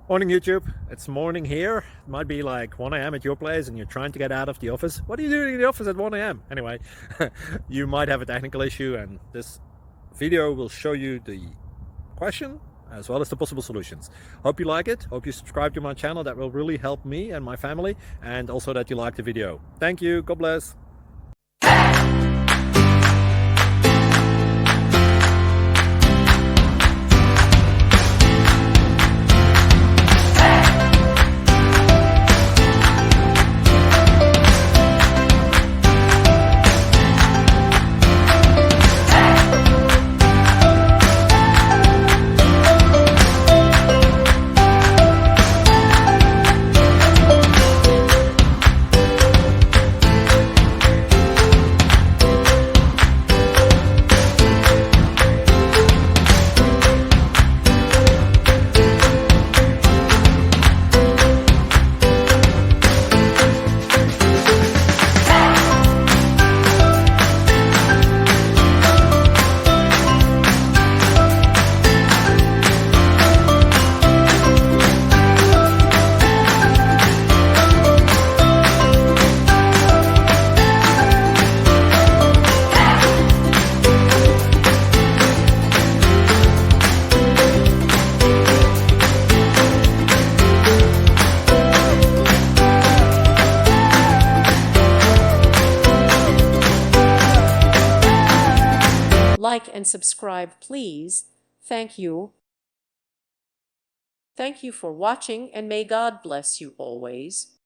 Morning YouTube, it's morning here. It might be like 1 a.m. at your place and you're trying to get out of the office. What are you doing in the office at 1 a.m.? Anyway, you might have a technical issue and this video will show you the question as well as the possible solutions. Hope you like it, hope you subscribe to my channel. That will really help me and my family, and also that you like the video. Thank you, God bless. Like and subscribe, please. Thank you. Thank you for watching, and may God bless you always.